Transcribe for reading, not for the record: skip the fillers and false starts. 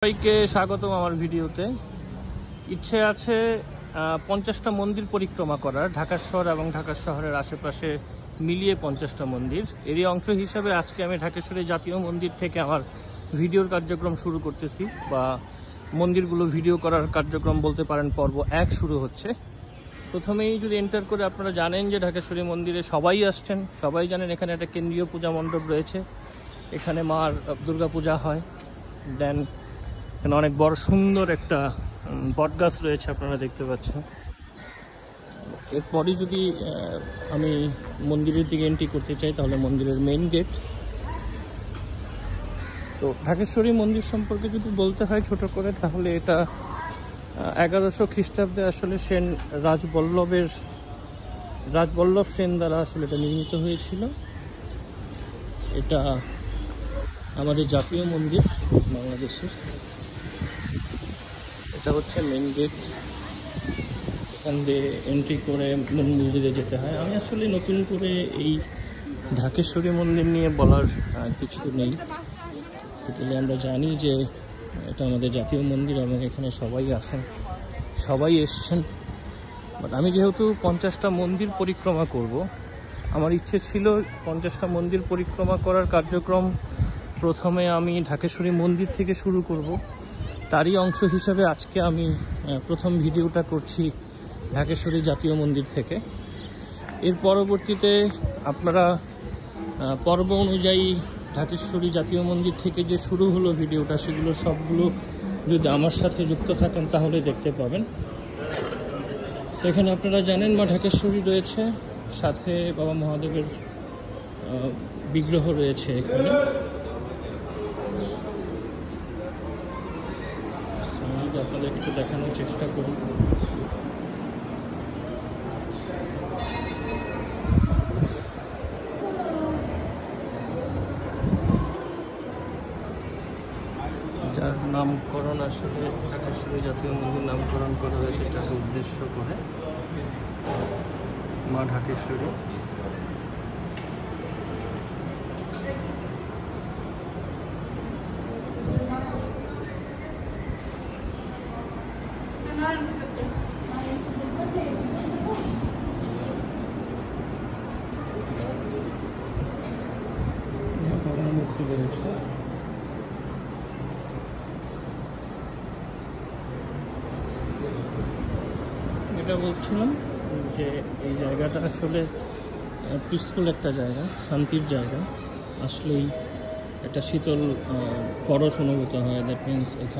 সবাইকে স্বাগতম আমার ভিডিওতে। ইচ্ছে আছে 50টা মন্দির পরিক্রমা করার, ঢাকা শহর এবং ঢাকা শহরের আশেপাশে মিলিয়ে 50টা মন্দির। এরই অংশ হিসাবে আজকে আমি ঢাকেশ্বরী জাতীয় মন্দির থেকে আমার ভিডিওর কার্যক্রম শুরু করতেছি, বা মন্দিরগুলো ভিডিও করার কার্যক্রম বলতে পারেন। পর্ব 1 শুরু হচ্ছে। প্রথমেই যদি এন্টার করে আপনারা জানেন যে ঢাকেশ্বরী মন্দিরে সবাই আসছেন, সবাই জানেন এখানে একটা কেন্দ্রীয় পূজা মণ্ডপ রয়েছে, এখানে মার দুর্গা পূজা হয়। দেন এখানে অনেক বড় সুন্দর একটা বটগাছ রয়েছে, আপনারা দেখতে পাচ্ছেন। এরপরই যদি আমি মন্দিরের দিকে এন্ট্রি করতে চাই, তাহলে মন্দিরের মেইন গেট। তো ঢাকেশ্বরী মন্দির সম্পর্কে যদি বলতে হয় ছোট করে, তাহলে এটা 1100 খ্রিস্টাব্দে আসলে সেন রাজবল্লভ সেন দ্বারা আসলে এটা নির্মিত হয়েছিল। এটা আমাদের জাতীয় মন্দির বাংলাদেশের। এটা হচ্ছে মেইন গেট, এখান দিয়ে এন্ট্রি করে মন্দিরে যেতে হয়। আমি আসলে নতুন করে এই ঢাকেশ্বরী মন্দির নিয়ে বলার কিছু নেই। সেটাই আমরা জানি যে এটা আমাদের জাতীয় মন্দির এবং এখানে সবাই আসেন, সবাই এসছেন। বাট আমি যেহেতু 50টা মন্দির পরিক্রমা করব, আমার ইচ্ছে ছিল 50টা মন্দির পরিক্রমা করার কার্যক্রম প্রথমে আমি ঢাকেশ্বরী মন্দির থেকে শুরু করব। তারই অংশ হিসেবে আজকে আমি প্রথম ভিডিওটা করছি ঢাকেশ্বরী জাতীয় মন্দির থেকে। এর পরবর্তীতে আপনারা পর্ব অনুযায়ী ঢাকেশ্বরী জাতীয় মন্দির থেকে যে শুরু হলো ভিডিওটা, সেগুলো সবগুলো যদি আমার সাথে যুক্ত থাকেন তাহলে দেখতে পাবেন। সেখানে আপনারা জানেন মা ঢাকেশ্বরী রয়েছে, সাথে বাবা মহাদেবের বিগ্রহ রয়েছে এখানে। আপনাদের একটু দেখানোর চেষ্টা করি। যার নামকরণ আসলে ঢাকেশ্বরী জাতীয় মন্দির নামকরণ করা হয়েছে, এটাকে উদ্দেশ্য করে মা ঢাকেশ্বরী। মূর্তি রয়েছে। এটা বলছিলাম যে এই জায়গাটা আসলে পিসফুল একটা জায়গা, শান্তির জায়গা। আসলেই একটা শীতল পরশ অনুভূত হয়। দ্যাট মিনস এখানে